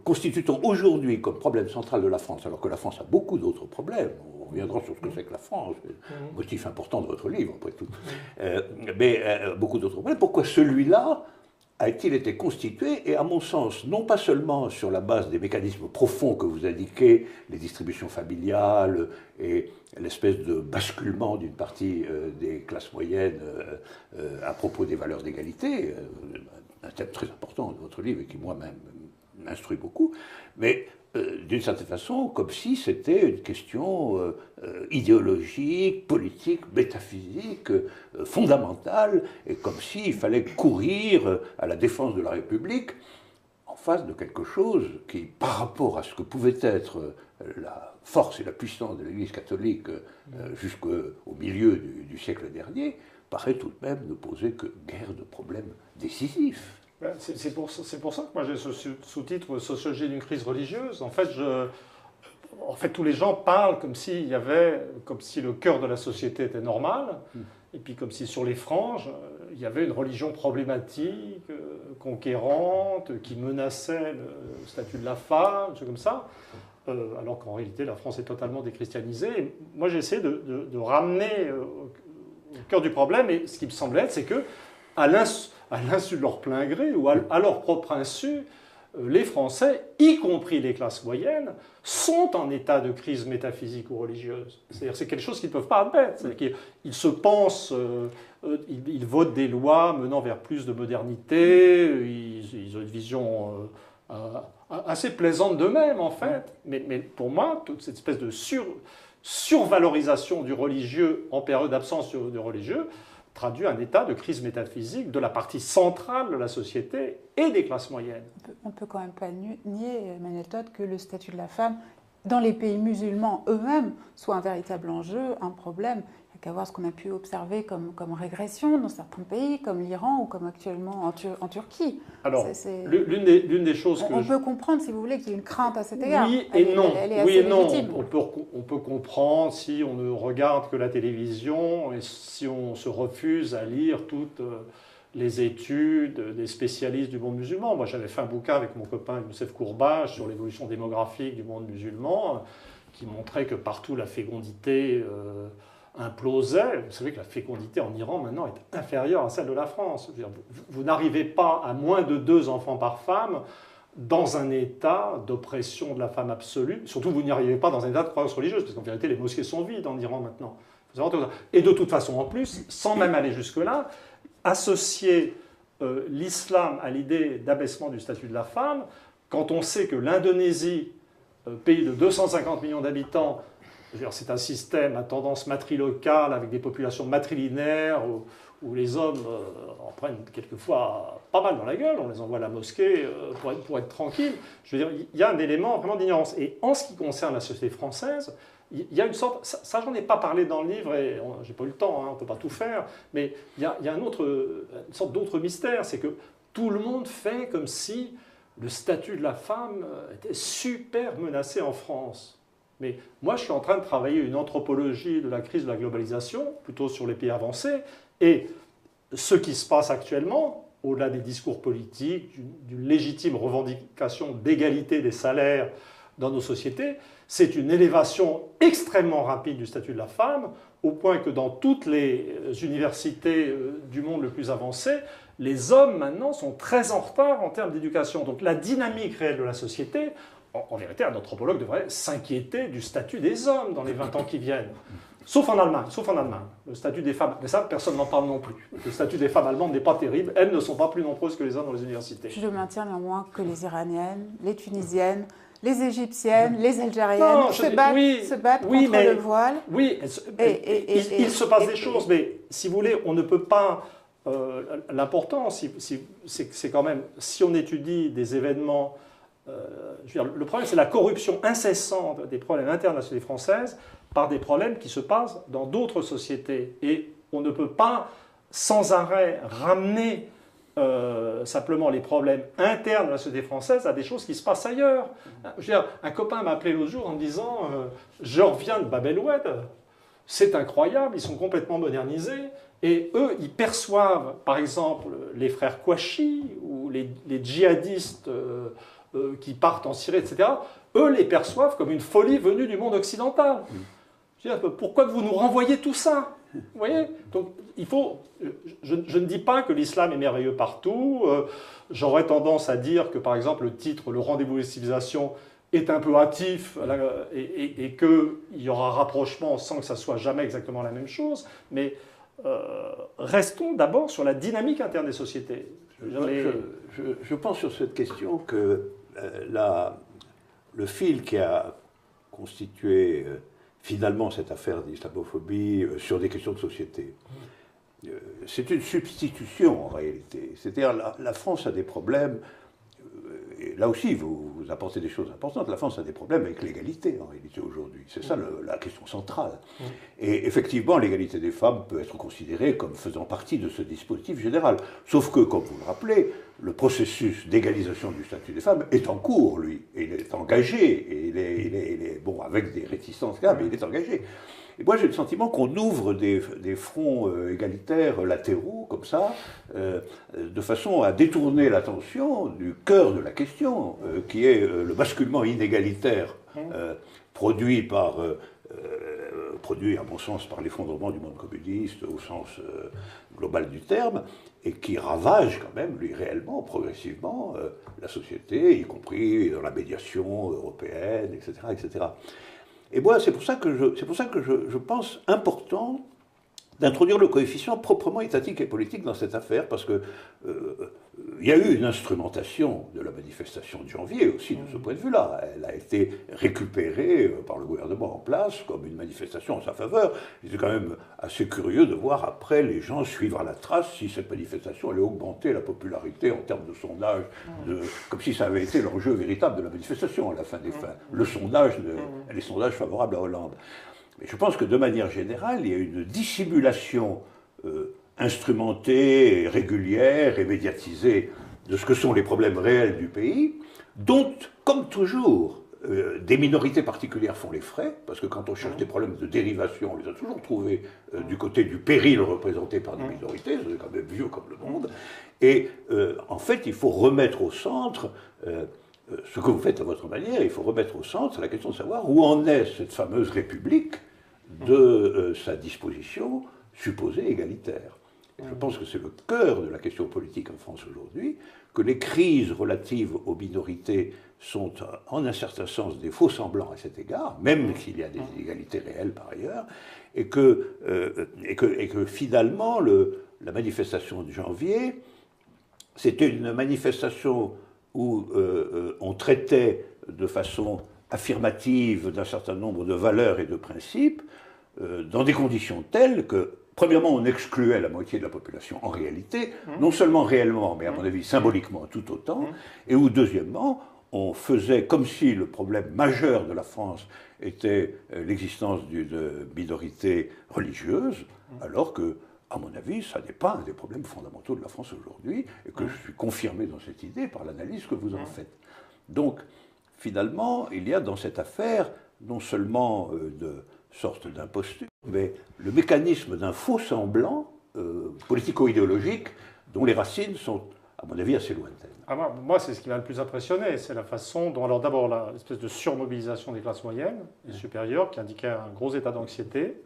constitue-t-on aujourd'hui comme problème central de la France, alors que la France a beaucoup d'autres problèmes, on reviendra sur ce que c'est que la France, motif important de votre livre, après tout, mais beaucoup d'autres problèmes, pourquoi celui-là a-t-il été constitué, et à mon sens, non pas seulement sur la base des mécanismes profonds que vous indiquez, les distributions familiales et l'espèce de basculement d'une partie des classes moyennes à propos des valeurs d'égalité, un thème très important de votre livre et qui moi-même m'instruit beaucoup, mais d'une certaine façon, comme si c'était une question idéologique, politique, métaphysique, fondamentale, et comme s'il fallait courir à la défense de la République en face de quelque chose qui, par rapport à ce que pouvait être la force et la puissance de l'Église catholique jusqu'au milieu du siècle dernier, paraît tout de même ne poser que guère de problèmes décisifs. C'est pour ça que moi j'ai ce sous-titre « Sociologie d'une crise religieuse ». En fait, tous les gens parlent comme si le cœur de la société était normal, et puis comme si sur les franges, il y avait une religion problématique, conquérante, qui menaçait le statut de la femme, des choses comme ça, alors qu'en réalité la France est totalement déchristianisée. Et moi j'ai essayé de ramener au cœur du problème, et ce qui me semblait être, c'est que à l'insu de leur plein gré, ou à leur propre insu, les Français, y compris les classes moyennes, sont en état de crise métaphysique ou religieuse. C'est-à-dire c'est quelque chose qu'ils ne peuvent pas admettre. C'est-à-dire qu'ils se pensent, ils votent des lois menant vers plus de modernité, ils ont une vision assez plaisante d'eux-mêmes, en fait. Mais pour moi, toute cette espèce de survalorisation du religieux en période d'absence de religieux traduit un état de crise métaphysique de la partie centrale de la société et des classes moyennes. On ne peut quand même pas nier, Emmanuel Todt, que le statut de la femme, dans les pays musulmans eux-mêmes, soit un véritable enjeu, un problème. Il y a qu'à voir ce qu'on a pu observer comme régression dans certains pays, comme l'Iran ou comme actuellement en Turquie. Alors, l'une des choses que... On peut comprendre, si vous voulez, qu'il y ait une crainte à cet égard. Oui et non. Elle est assez légitime. On peut comprendre si on ne regarde que la télévision et si on se refuse à lire toutes les études des spécialistes du monde musulman. Moi, j'avais fait un bouquin avec mon copain Youssef Kourbach sur l'évolution démographique du monde musulman, qui montrait que partout la fécondité implosait. Vous savez que la fécondité en Iran maintenant est inférieure à celle de la France. Vous n'arrivez pas à moins de 2 enfants par femme dans un état d'oppression de la femme absolue. Surtout, vous n'y arrivez pas dans un état de croyance religieuse, parce qu'en vérité, les mosquées sont vides en Iran maintenant. Et de toute façon, en plus, sans même aller jusque-là, associer l'islam à l'idée d'abaissement du statut de la femme, quand on sait que l'Indonésie, pays de 250 millions d'habitants, c'est un système à tendance matrilocale avec des populations matrilinéaires où les hommes en prennent quelquefois pas mal dans la gueule, on les envoie à la mosquée pour être tranquilles. Je veux dire, il y a un élément vraiment d'ignorance. Et en ce qui concerne la société française, il y a une sorte, ça j'en ai pas parlé dans le livre et j'ai pas eu le temps, on ne peut pas tout faire, mais il y a une sorte d'autre mystère, c'est que tout le monde fait comme si le statut de la femme était super menacé en France. Mais moi, je suis en train de travailler une anthropologie de la crise de la globalisation, plutôt sur les pays avancés, et ce qui se passe actuellement, au-delà des discours politiques, d'une légitime revendication d'égalité des salaires dans nos sociétés, c'est une élévation extrêmement rapide du statut de la femme, au point que dans toutes les universités du monde le plus avancé, les hommes maintenant sont très en retard en termes d'éducation. Donc la dynamique réelle de la société, en vérité, un anthropologue devrait s'inquiéter du statut des hommes dans les 20 ans qui viennent. Sauf en Allemagne. Le statut des femmes, mais ça, personne n'en parle non plus. Le statut des femmes allemandes n'est pas terrible. Elles ne sont pas plus nombreuses que les hommes dans les universités. Je maintiens néanmoins que les Iraniennes, les Tunisiennes, les Égyptiennes, les Algériennes se battent contre le voile. Oui, il se passe des choses, mais si vous voulez, on ne peut pas... L'important, c'est quand même, si on étudie des événements... je veux dire, le problème, c'est la corruption incessante des problèmes internes de la société française par des problèmes qui se passent dans d'autres sociétés. Et on ne peut pas, sans arrêt, ramener simplement les problèmes internes de la société française à des choses qui se passent ailleurs. Je veux dire, un copain m'a appelé l'autre jour en me disant « Je reviens de Bab el-Oued, c'est incroyable, ils sont complètement modernisés. » Et eux, ils perçoivent, par exemple, les frères Kouachi ou les djihadistes qui partent en Syrie, etc., eux les perçoivent comme une folie venue du monde occidental. Je veux dire, pourquoi vous nous renvoyez tout ça? Vous voyez? Donc, il faut... Je ne dis pas que l'islam est merveilleux partout. J'aurais tendance à dire que, par exemple, le titre « Le rendez-vous des civilisations » est un peu hâtif et qu'il y aura rapprochement sans que ça soit jamais exactement la même chose. Mais restons d'abord sur la dynamique interne des sociétés. Je pense sur cette question que le fil qui a constitué finalement cette affaire d'islamophobie sur des questions de société, c'est une substitution en réalité. C'est-à-dire la France a des problèmes, et là aussi vous apportez des choses importantes, la France a des problèmes avec l'égalité en réalité aujourd'hui. C'est ça la question centrale. Et effectivement, l'égalité des femmes peut être considérée comme faisant partie de ce dispositif général. Sauf que, comme vous le rappelez, le processus d'égalisation du statut des femmes est en cours, lui. Et il est engagé, et il est bon, avec des réticences là, mais il est engagé. Et moi, j'ai le sentiment qu'on ouvre des fronts égalitaires latéraux, comme ça, de façon à détourner l'attention du cœur de la question, qui est le basculement inégalitaire produit, à mon sens, par l'effondrement du monde communiste, au sens global du terme, et qui ravage quand même, lui, réellement, progressivement, la société, y compris dans la médiation européenne, etc., etc. Et moi, c'est pour ça que je pense important d'introduire le coefficient proprement étatique et politique dans cette affaire, parce que il y a eu une instrumentation de la manifestation de janvier aussi de ce point de vue-là. Elle a été récupérée par le gouvernement en place comme une manifestation en sa faveur. C'est quand même assez curieux de voir après les gens suivre à la trace si cette manifestation allait augmenter la popularité en termes de sondage, comme si ça avait été l'enjeu véritable de la manifestation à la fin des fins. Le sondage, les sondages favorables à Hollande. Mais je pense que de manière générale, il y a une dissimulation instrumentée, régulière et médiatisée de ce que sont les problèmes réels du pays, dont, comme toujours, des minorités particulières font les frais, parce que quand on cherche des problèmes de dérivation, on les a toujours trouvés du côté du péril représenté par des minorités, c'est quand même vieux comme le monde. Et en fait, il faut remettre au centre, ce que vous faites à votre manière, il faut remettre au centre la question de savoir où en est cette fameuse République de sa disposition supposée égalitaire. Je pense que c'est le cœur de la question politique en France aujourd'hui, que les crises relatives aux minorités sont en un certain sens des faux semblants à cet égard, même s'il y a des inégalités réelles par ailleurs, et que finalement la manifestation de janvier, c'était une manifestation où on traitait de façon affirmative d'un certain nombre de valeurs et de principes, dans des conditions telles que, premièrement, on excluait la moitié de la population en réalité, non seulement réellement, mais à mon avis symboliquement tout autant, et où, deuxièmement, on faisait comme si le problème majeur de la France était l'existence d'une minorité religieuse, alors que, à mon avis, ça n'est pas un des problèmes fondamentaux de la France aujourd'hui, et que je suis confirmé dans cette idée par l'analyse que vous en faites. Donc, finalement, il y a dans cette affaire non seulement de sorte d'imposture, mais le mécanisme d'un faux semblant politico-idéologique dont les racines sont, à mon avis, assez lointaines. Moi, c'est ce qui m'a le plus impressionné, c'est la façon dont, alors d'abord, l'espèce de surmobilisation des classes moyennes et supérieures, qui indiquait un gros état d'anxiété,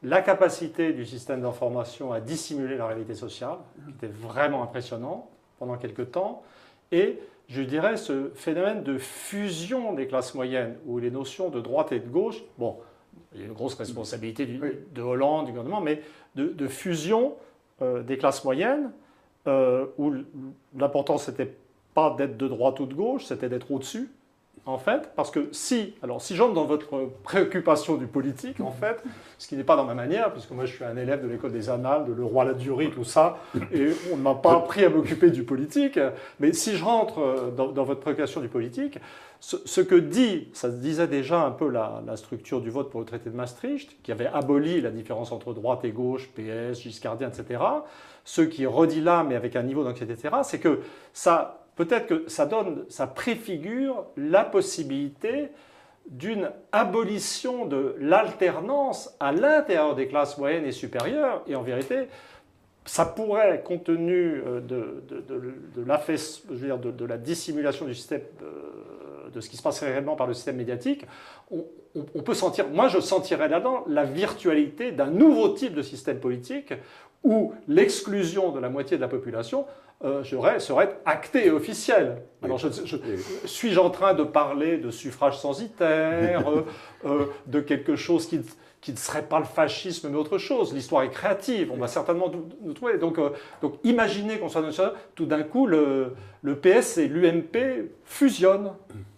la capacité du système d'information à dissimuler la réalité sociale, qui était vraiment impressionnant pendant quelques temps, et je dirais ce phénomène de fusion des classes moyennes, où les notions de droite et de gauche, bon, il y a une grosse responsabilité de Hollande, du gouvernement, mais de fusion des classes moyennes, où l'important, c'était pas d'être de droite ou de gauche, c'était d'être au-dessus, en fait, parce que si j'entre dans votre préoccupation du politique, en fait, ce qui n'est pas dans ma manière, puisque moi je suis un élève de l'école des Annales, de Leroy-Ladurie, tout ça, et on ne m'a pas appris à m'occuper du politique, mais si je rentre dans votre préoccupation du politique, ce que dit, ça se disait déjà un peu la structure du vote pour le traité de Maastricht, qui avait aboli la différence entre droite et gauche, PS, giscardien, etc., ce qui est redit là, mais avec un niveau d'anxiété, etc., c'est que ça... Peut-être que ça préfigure la possibilité d'une abolition de l'alternance à l'intérieur des classes moyennes et supérieures. Et en vérité, ça pourrait, compte tenu de la dissimulation du système, de ce qui se passe réellement par le système médiatique, on peut sentir, moi je sentirais là-dedans la virtualité d'un nouveau type de système politique où l'exclusion de la moitié de la population serait actée et officielle. Alors, suis-je en train de parler de suffrage censitaire, de quelque chose qui ne serait pas le fascisme, mais autre chose? L'histoire est créative, on va certainement nous trouver. Donc imaginez qu'on soit dans ça, tout d'un coup, le PS et l'UMP fusionnent.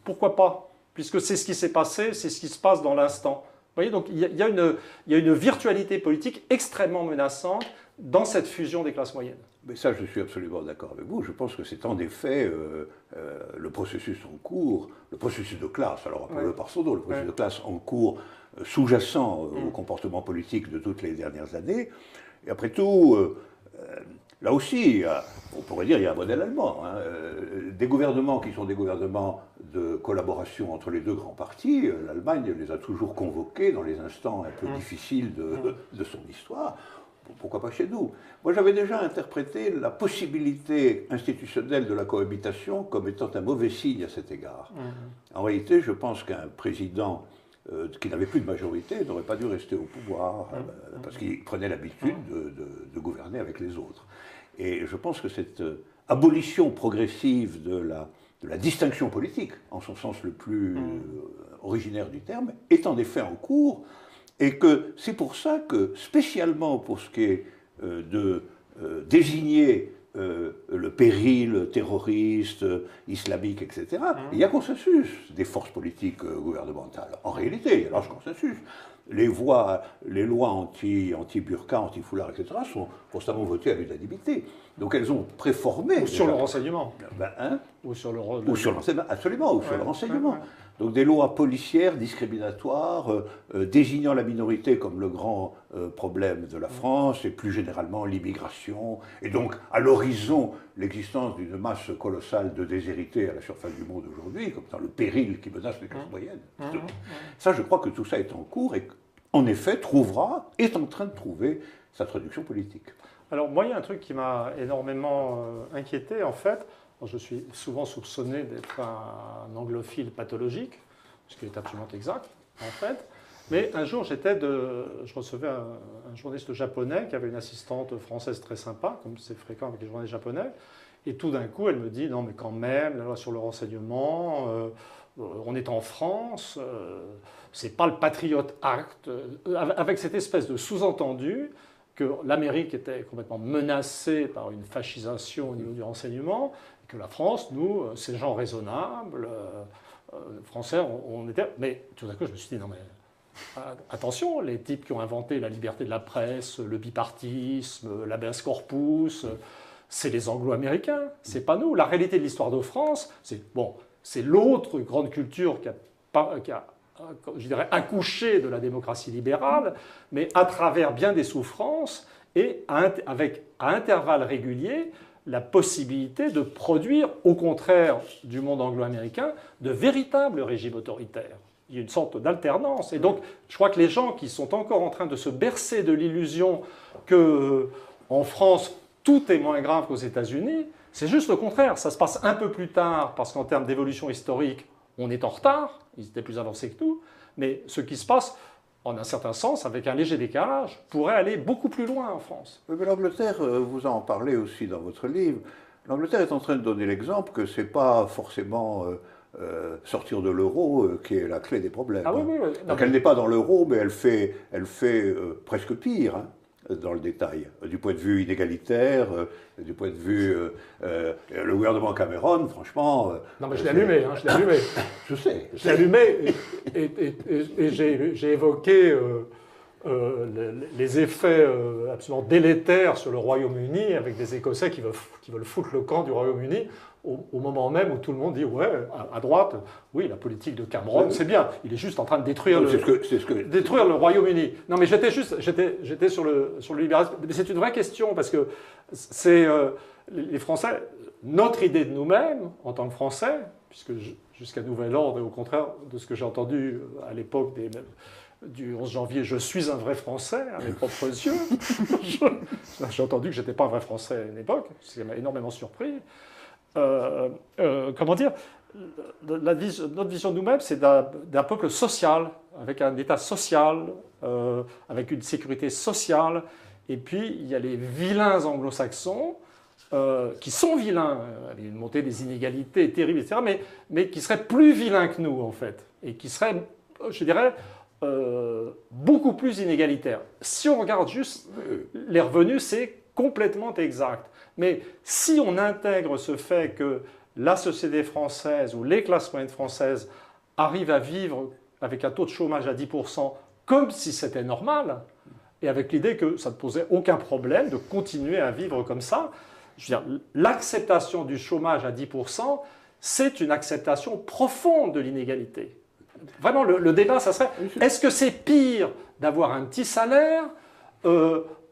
Pourquoi pas? Puisque c'est ce qui s'est passé, c'est ce qui se passe dans l'instant. Vous voyez, donc il y a une virtualité politique extrêmement menaçante dans cette fusion des classes moyennes. Mais ça, je suis absolument d'accord avec vous. Je pense que c'est en effet le processus en cours, le processus de classe, alors appelons-le par son nom, le processus de classe en cours sous-jacent au comportement politique de toutes les dernières années. Et après tout, là aussi, on pourrait dire qu'il y a un modèle allemand. Des gouvernements qui sont des gouvernements de collaboration entre les deux grands partis, l'Allemagne les a toujours convoqués dans les instants un peu difficiles de son histoire. Pourquoi pas chez nous? Moi, j'avais déjà interprété la possibilité institutionnelle de la cohabitation comme étant un mauvais signe à cet égard. En réalité, je pense qu'un président qui n'avait plus de majorité n'aurait pas dû rester au pouvoir parce qu'il prenait l'habitude de gouverner avec les autres. Et je pense que cette abolition progressive de la distinction politique, en son sens le plus originaire du terme, est en effet en cours. Et que c'est pour ça que, spécialement pour ce qui est de désigner le péril terroriste, islamique, etc., il y a consensus des forces politiques gouvernementales. En réalité, il y a large consensus. Les lois anti-burqa, anti-foulard, etc., sont constamment voté à l'unanimité. Donc elles ont préformé. Ou sur le renseignement. Ou sur l'enseignement, absolument, ou sur le renseignement. Ouais. Donc des lois policières discriminatoires, désignant la minorité comme le grand problème de la France, et plus généralement l'immigration, et donc à l'horizon l'existence d'une masse colossale de déshérités à la surface du monde aujourd'hui, comme dans le péril qui menace les classes moyennes. Ça, je crois que tout ça est en cours et en effet est en train de trouver sa traduction politique. Alors moi, il y a un truc qui m'a énormément inquiété, en fait. Je suis souvent soupçonné d'être un anglophile pathologique, ce qui est absolument exact, en fait. Mais un jour, je recevais un journaliste japonais qui avait une assistante française très sympa, comme c'est fréquent avec les journalistes japonais. Et tout d'un coup, elle me dit, non mais quand même, la loi sur le renseignement, on est en France, c'est pas le Patriot Act, avec cette espèce de sous-entendu que l'Amérique était complètement menacée par une fascisation au niveau du renseignement, et que la France, nous, ces gens raisonnables, Français, on était... Mais tout d'un coup, je me suis dit, non mais attention, les types qui ont inventé la liberté de la presse, le bipartisme, l'habeas corpus, c'est les anglo-américains, c'est pas nous. La réalité de l'histoire de France, c'est l'autre grande culture qui a je dirais, accouché de la démocratie libérale, mais à travers bien des souffrances et avec à intervalles réguliers la possibilité de produire, au contraire du monde anglo-américain, de véritables régimes autoritaires. Il y a une sorte d'alternance. Et donc, je crois que les gens qui sont encore en train de se bercer de l'illusion qu'en France, tout est moins grave qu'aux États-Unis, c'est juste le contraire. Ça se passe un peu plus tard, parce qu'en termes d'évolution historique, on est en retard, ils étaient plus avancés que nous, mais ce qui se passe, en un certain sens, avec un léger décalage, pourrait aller beaucoup plus loin en France. Oui, mais l'Angleterre, vous en parlez aussi dans votre livre, l'Angleterre est en train de donner l'exemple que ce n'est pas forcément sortir de l'euro qui est la clé des problèmes. Ah oui, oui, oui. Donc elle n'est pas dans l'euro, mais elle fait presque pire. Dans le détail, du point de vue inégalitaire, du point de vue... le gouvernement Cameron, franchement... non, mais je l'ai allumé, je l'ai allumé. Je sais. Je l'ai allumé et j'ai évoqué les effets absolument délétères sur le Royaume-Uni avec des Écossais qui veulent foutre le camp du Royaume-Uni au moment même où tout le monde dit ouais, à droite, oui, la politique de Cameron, c'est bien. Il est juste en train de détruire détruire le Royaume-Uni. Non, mais j'étais sur le libéralisme. Mais c'est une vraie question parce que c'est les Français, notre idée de nous-mêmes en tant que Français, puisque jusqu'à nouvel ordre, et au contraire de ce que j'ai entendu à l'époque du 11 janvier, je suis un vrai Français à mes propres yeux. J'ai entendu que je n'étais pas un vrai Français à une époque, ce qui m'a énormément surpris. Comment dire, notre vision de nous-mêmes, c'est d'un peuple social, avec un État social, avec une sécurité sociale. Et puis, il y a les vilains anglo-saxons, qui sont vilains, avec une montée des inégalités terribles, etc., mais qui seraient plus vilains que nous, en fait, et qui seraient, je dirais, beaucoup plus inégalitaires. Si on regarde juste les revenus, c'est complètement exact. Mais si on intègre ce fait que la société française ou les classes moyennes françaises arrivent à vivre avec un taux de chômage à 10% comme si c'était normal, et avec l'idée que ça ne posait aucun problème de continuer à vivre comme ça, je veux dire, l'acceptation du chômage à 10%, c'est une acceptation profonde de l'inégalité. Vraiment, le débat, ça serait, est-ce que c'est pire d'avoir un petit salaire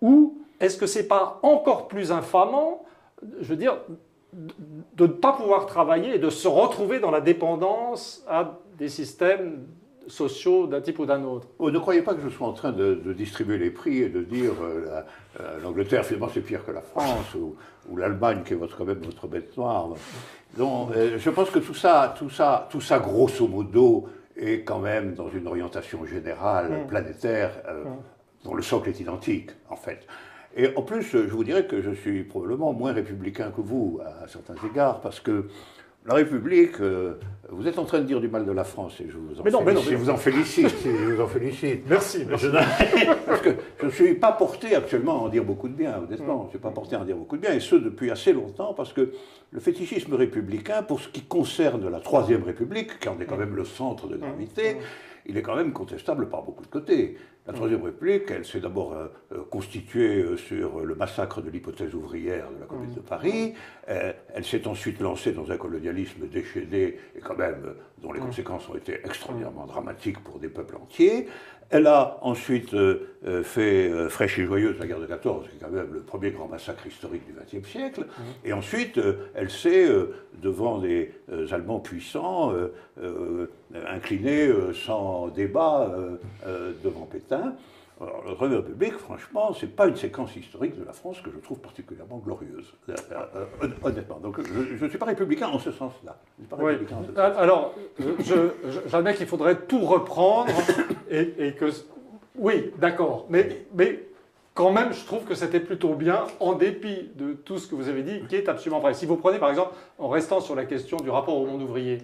ou est-ce que c'est pas encore plus infamant, je veux dire, de ne pas pouvoir travailler et de se retrouver dans la dépendance à des systèmes sociaux d'un type ou d'un autre? Ne croyez pas que je sois en train de distribuer les prix et de dire l'Angleterre, finalement, c'est pire que la France, ou l'Allemagne, qui est quand même votre bête noire. Donc, je pense que tout ça, grosso modo, est quand même dans une orientation générale, planétaire, dont le socle est identique, en fait. Et en plus, je vous dirais que je suis probablement moins républicain que vous, à certains égards, parce que la République, vous êtes en train de dire du mal de la France, et je vous en félicite. Merci. Parce que je ne suis pas porté actuellement à en dire beaucoup de bien, honnêtement. Je ne suis pas porté à en dire beaucoup de bien, et ce, depuis assez longtemps, parce que le fétichisme républicain, pour ce qui concerne la Troisième République, qui en est quand même le centre de gravité, il est quand même contestable par beaucoup de côtés. La Troisième République, elle s'est d'abord constituée sur le massacre de l'hypothèse ouvrière de la Commune de Paris. Elle s'est ensuite lancée dans un colonialisme déchaîné et quand même dont les conséquences ont été extraordinairement dramatiques pour des peuples entiers. Elle a ensuite fait Fraîche et Joyeuse, la guerre de 14, qui est quand même le premier grand massacre historique du XXe siècle. Et ensuite, elle s'est, devant des Allemands puissants, inclinée sans débat devant Pétain. Alors, la Troisième République, franchement, ce n'est pas une séquence historique de la France que je trouve particulièrement glorieuse, honnêtement. Donc, je ne suis pas républicain en ce sens-là. Oui. Alors, j'admets qu'il faudrait tout reprendre et que... Oui, d'accord. Mais quand même, je trouve que c'était plutôt bien, en dépit de tout ce que vous avez dit, qui est absolument vrai. Si vous prenez, par exemple, en restant sur la question du rapport au monde ouvrier,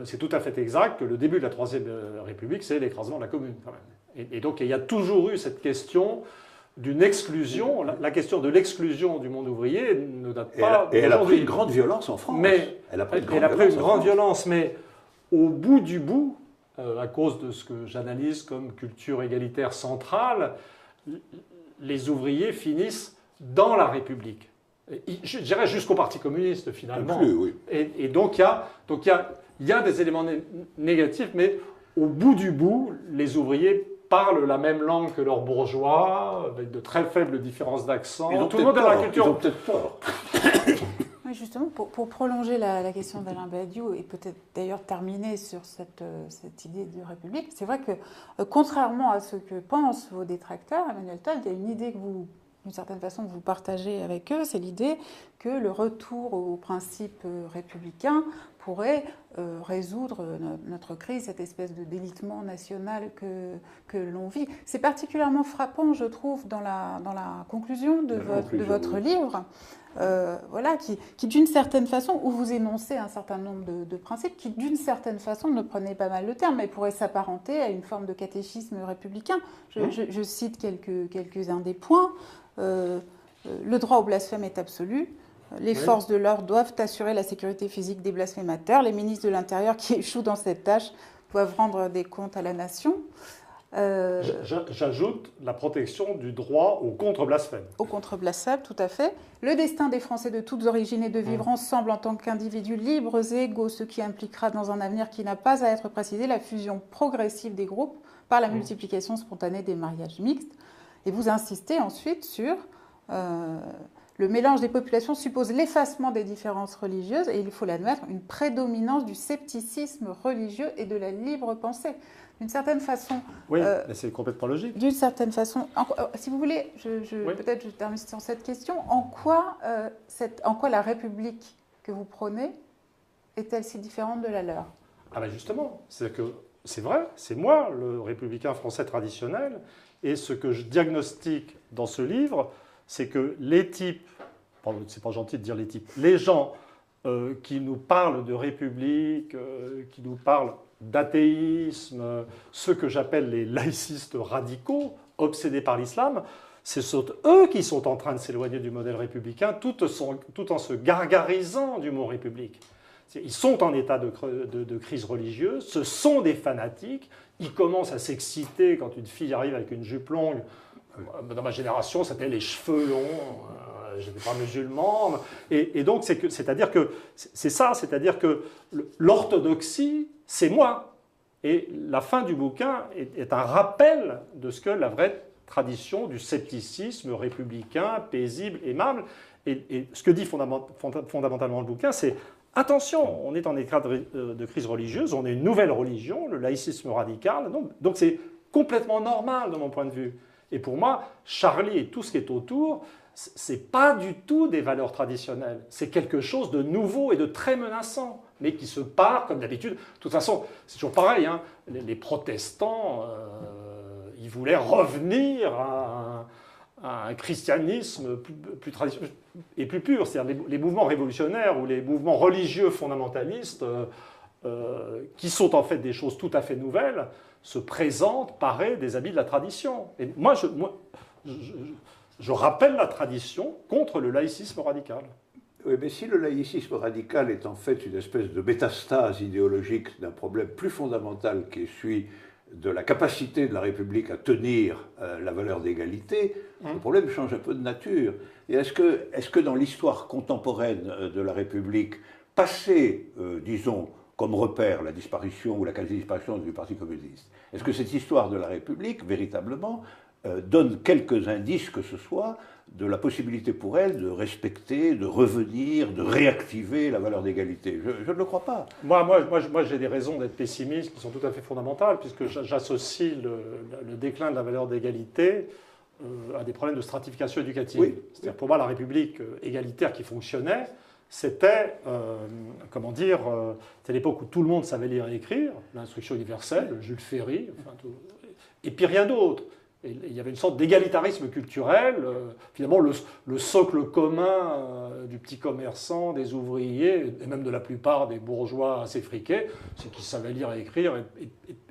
c'est tout à fait exact que le début de la Troisième République, c'est l'écrasement de la Commune, quand même. Et donc, il y a toujours eu cette question d'une exclusion. La question de l'exclusion du monde ouvrier ne date pas d'aujourd'hui. Et elle a pris une grande violence en France. Mais elle a pris une grande violence, mais au bout du bout, à cause de ce que j'analyse comme culture égalitaire centrale, les ouvriers finissent dans la République. Je dirais jusqu'au Parti communiste, finalement. Plus, oui. Et donc, il y a des éléments négatifs, mais au bout du bout, les ouvriers parlent la même langue que leurs bourgeois, avec de très faibles différences d'accent. Tout le monde dans la culture. Ils ont peut-être tort. Oui, justement, pour prolonger la question d'Alain Badiou et peut-être d'ailleurs terminer sur cette idée de République, c'est vrai que contrairement à ce que pensent vos détracteurs, Emmanuel Todd, il y a une idée que vous, d'une certaine façon, que vous partagez avec eux, c'est l'idée que le retour aux principes républicains pourrait résoudre notre crise, cette espèce de délitement national que l'on vit. C'est particulièrement frappant, je trouve, dans la conclusion de votre livre, voilà, qui d'une certaine façon, où vous énoncez un certain nombre de principes, qui d'une certaine façon, ne prenez pas mal le terme, mais pourraient s'apparenter à une forme de catéchisme républicain. Je cite quelques-uns des points. Le droit au blasphème est absolu. Les forces de l'ordre doivent assurer la sécurité physique des blasphémateurs. Les ministres de l'Intérieur qui échouent dans cette tâche doivent rendre des comptes à la nation. J'ajoute la protection du droit au contre-blasphème. Au contre-blasphème, tout à fait. Le destin des Français de toutes origines est de vivre ensemble en tant qu'individus libres et égaux, ce qui impliquera dans un avenir qui n'a pas à être précisé la fusion progressive des groupes par la multiplication spontanée des mariages mixtes. Et vous insistez ensuite sur... le mélange des populations suppose l'effacement des différences religieuses et il faut l'admettre, une prédominance du scepticisme religieux et de la libre pensée. D'une certaine façon... Oui, c'est complètement logique. D'une certaine façon... si vous voulez, peut-être je termine sur cette question. En quoi la République que vous prônez est-elle si différente de la leur? Ah ben justement, c'est vrai, c'est moi, le républicain français traditionnel, et ce que je diagnostique dans ce livre, c'est que les types, pardon, c'est pas gentil de dire les types, les gens qui nous parlent de république, qui nous parlent d'athéisme, ceux que j'appelle les laïcistes radicaux, obsédés par l'islam, ce sont eux qui sont en train de s'éloigner du modèle républicain tout en se gargarisant du mot république. Ils sont en état de crise religieuse, ce sont des fanatiques, ils commencent à s'exciter quand une fille arrive avec une jupe longue. Dans ma génération, c'était les cheveux longs, je n'étais pas musulman. Et donc, c'est-à-dire que c'est ça, c'est-à-dire que l'orthodoxie, c'est moi. Et la fin du bouquin est un rappel de ce que la vraie tradition du scepticisme républicain, paisible, aimable. Et ce que dit fondamentalement le bouquin, c'est attention, on est en état de crise religieuse, on est une nouvelle religion, le laïcisme radical. Donc c'est complètement normal de mon point de vue. Et pour moi, Charlie et tout ce qui est autour, c'est pas du tout des valeurs traditionnelles. C'est quelque chose de nouveau et de très menaçant, mais qui se part comme d'habitude. De toute façon, c'est toujours pareil. Hein, les protestants, ils voulaient revenir à un christianisme plus traditionnel et plus pur. C'est-à-dire les mouvements révolutionnaires ou les mouvements religieux fondamentalistes, qui sont en fait des choses tout à fait nouvelles, se présentent, parés des habits de la tradition. Et moi, je rappelle la tradition contre le laïcisme radical. Oui, mais si le laïcisme radical est en fait une espèce de métastase idéologique d'un problème plus fondamental qui est celui de la capacité de la République à tenir la valeur d'égalité, le problème change un peu de nature. Et est-ce que dans l'histoire contemporaine de la République, passée, disons, comme repère la disparition ou la quasi-disparition du Parti communiste, est-ce que cette histoire de la République, véritablement, donne quelques indices que ce soit de la possibilité pour elle de respecter, de revenir, de réactiver la valeur d'égalité? Je ne le crois pas. Moi j'ai des raisons d'être pessimiste qui sont tout à fait fondamentales, puisque j'associe le déclin de la valeur d'égalité à des problèmes de stratification éducative. Oui. C'est-à-dire, pour moi, la République égalitaire qui fonctionnait, c'était, c'était l'époque où tout le monde savait lire et écrire, l'instruction universelle, Jules Ferry, et puis rien d'autre. Et il y avait une sorte d'égalitarisme culturel, finalement le socle commun du petit commerçant, des ouvriers, et même de la plupart des bourgeois assez friqués, c'est qu'ils savaient lire et écrire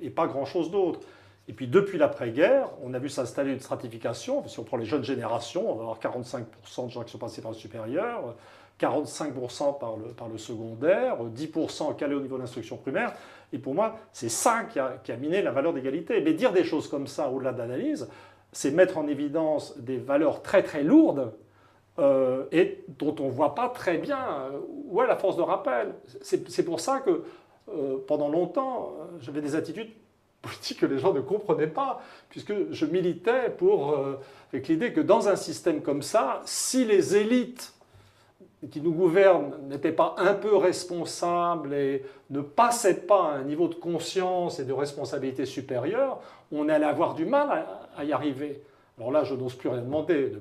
et pas grand-chose d'autre. Et puis depuis l'après-guerre, on a vu s'installer une stratification. Si on prend les jeunes générations, on va avoir 45% de gens qui sont passés par le supérieur, 45% par le secondaire, 10% calés au niveau de l'instruction primaire. Et pour moi, c'est ça qui a miné la valeur d'égalité. Mais dire des choses comme ça, au-delà d'analyse, c'est mettre en évidence des valeurs très très lourdes et dont on ne voit pas très bien où est la force de rappel. C'est pour ça que pendant longtemps, j'avais des attitudes politiques que les gens ne comprenaient pas, puisque je militais avec l'idée que dans un système comme ça, si les élites qui nous gouvernent n'étaient pas un peu responsables et ne passaient pas à un niveau de conscience et de responsabilité supérieure, on allait avoir du mal à y arriver. Alors là, je n'ose plus rien demander.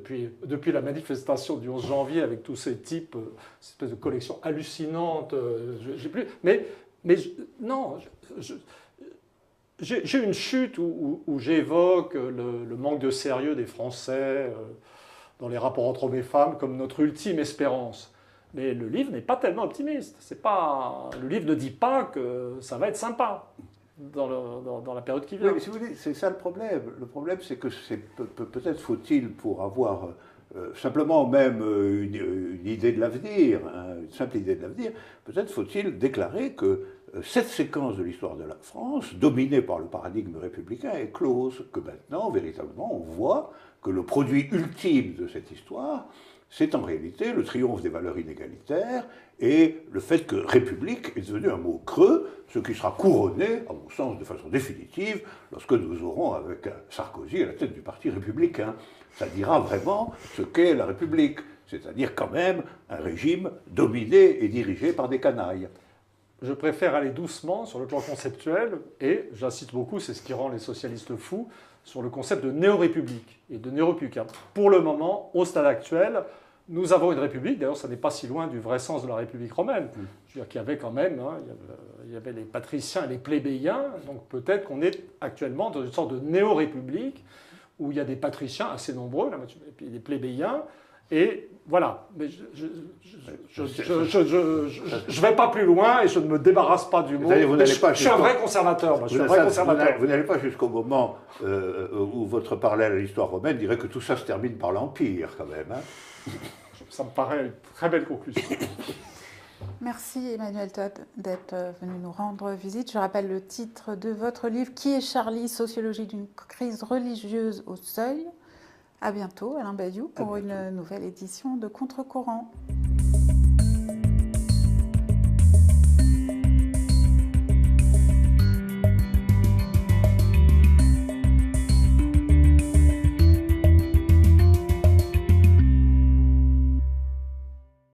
Depuis la manifestation du 11 janvier, avec tous ces types, cette espèce de collection hallucinante, j'ai plus... Non, j'ai une chute où j'évoque le manque de sérieux des Français dans les rapports entre hommes et femmes comme notre ultime espérance. Mais le livre n'est pas tellement optimiste. Le livre ne dit pas que ça va être sympa dans la période qui vient. Oui, mais si vous voulez, c'est ça le problème. Le problème, c'est que peut-être faut-il, pour avoir simplement même une idée de l'avenir, hein, une simple idée de l'avenir, peut-être faut-il déclarer que cette séquence de l'histoire de la France, dominée par le paradigme républicain, est close, que maintenant, véritablement, on voit que le produit ultime de cette histoire, c'est en réalité le triomphe des valeurs inégalitaires et le fait que République est devenu un mot creux, ce qui sera couronné, à mon sens, de façon définitive, lorsque nous aurons avec Sarkozy à la tête du Parti républicain. Ça dira vraiment ce qu'est la République, c'est-à-dire quand même un régime dominé et dirigé par des canailles. Je préfère aller doucement sur le plan conceptuel, et j'insiste beaucoup, c'est ce qui rend les socialistes fous, sur le concept de néo-république et de néo-républicain. Pour le moment, au stade actuel, nous avons une république, d'ailleurs ça n'est pas si loin du vrai sens de la République romaine. Je veux dire qu'il y avait quand même, il y avait les patriciens et les plébéiens, donc peut-être qu'on est actuellement dans une sorte de néo-république, où il y a des patriciens assez nombreux, et puis des plébéiens, et voilà. Mais je ne vais pas plus loin et je ne me débarrasse pas du mot. Je suis un vrai conservateur. Vous n'allez pas jusqu'au moment où votre parallèle à l'histoire romaine dirait que tout ça se termine par l'Empire, quand même. Hein. Ça me paraît une très belle conclusion. Merci Emmanuel Todd d'être venu nous rendre visite. Je rappelle le titre de votre livre, Qui est Charlie? Sociologie d'une crise religieuse au seuil. À bientôt, Alain Badiou, pour une nouvelle édition de Contre-courant.